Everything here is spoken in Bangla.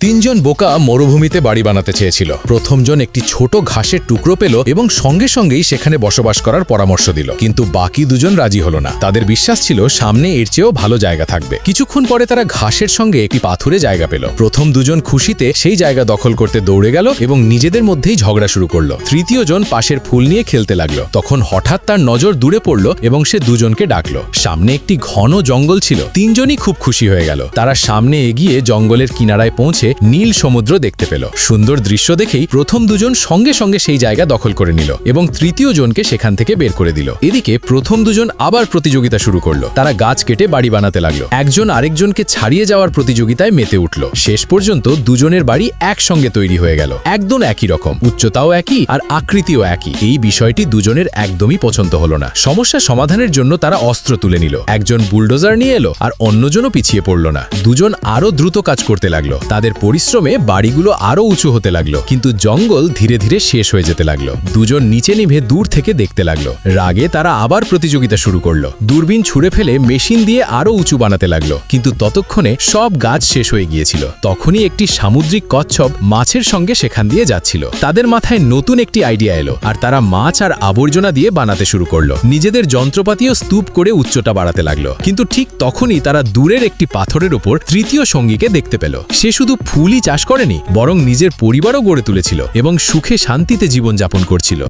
তিনজন বোকা মরুভূমিতে বাড়ি বানাতে চেয়েছিল। প্রথমজন একটি ছোট ঘাসের টুকরো পেল এবং সঙ্গে সঙ্গেই সেখানে বসবাস করার পরামর্শ দিল, কিন্তু বাকি দুজন রাজি হলো না। তাদের বিশ্বাস ছিল সামনে এর চেয়েও ভালো জায়গা থাকবে। কিছুক্ষণ পরে তারা ঘাসের সঙ্গে একটি পাথুরে জায়গা পেল। প্রথম দুজন খুশিতে সেই জায়গা দখল করতে দৌড়ে গেল এবং নিজেদের মধ্যেই ঝগড়া শুরু করলো। তৃতীয় জন পাশের ফুল নিয়ে খেলতে লাগলো। তখন হঠাৎ তার নজর দূরে পড়ল এবং সে দুজনকে ডাকলো। সামনে একটি ঘন জঙ্গল ছিল। তিনজনই খুব খুশি হয়ে গেল। তারা সামনে এগিয়ে জঙ্গলের কিনারায় পৌঁছে নীল সমুদ্র দেখতে পেল। সুন্দর দৃশ্য দেখেই প্রথম দুজন সঙ্গে সঙ্গে সেই জায়গা দখল করে নিল এবং তৃতীয় জনকে সেখান থেকে বের করে দিল। এদিকে প্রথম দুজন আবার প্রতিযোগিতা শুরু করলো। তারা গাছ কেটে বাড়ি বানাতে লাগলো। একজন আরেকজনকে ছাড়িয়ে যাওয়ার প্রতিযোগিতায় মেতে উঠল। শেষ পর্যন্ত দুজনের বাড়ি একসঙ্গে তৈরি হয়ে গেল। একদম একই রকম, উচ্চতাও একই আর আকৃতিও একই। এই বিষয়টি দুজনের একদমই পছন্দ হলো না। সমস্যা সমাধানের জন্য তারা অস্ত্র তুলে নিল। একজন বুলডোজার নিয়ে এলো আর অন্যজনও পিছিয়ে পড়ল না। দুজন আরো দ্রুত কাজ করতে লাগলো। তাদের পরিশ্রমে বাড়িগুলো আরো উঁচু হতে লাগলো, কিন্তু জঙ্গল ধীরে ধীরে শেষ হয়ে যেতে লাগলো। দুজন নিচে নিভে দূর থেকে দেখতে লাগলো। রাগে তারা আবার প্রতিযোগিতা শুরু করলো। দূরবীন ছুঁড়ে ফেলে মেশিন দিয়ে আরো উঁচু বানাতে লাগলো, কিন্তু ততক্ষণে সব গাছ শেষ হয়ে গিয়েছিল। তখনই একটি সামুদ্রিক কচ্ছপ মাছের সঙ্গে সেখান দিয়ে যাচ্ছিল। তাদের মাথায় নতুন একটি আইডিয়া এলো আর তারা মাছ আর আবর্জনা দিয়ে বানাতে শুরু করলো। নিজেদের যন্ত্রপাতিও স্তূপ করে উচ্চতা বাড়াতে লাগলো, কিন্তু ঠিক তখনই তারা দূরের একটি পাথরের উপর তৃতীয় সঙ্গীকে দেখতে পেল। সে শুধু ফুলই চাষ করেনি, বরং নিজের পরিবারও গড়ে তুলেছিল এবং সুখে শান্তিতে জীবনযাপন করছিল।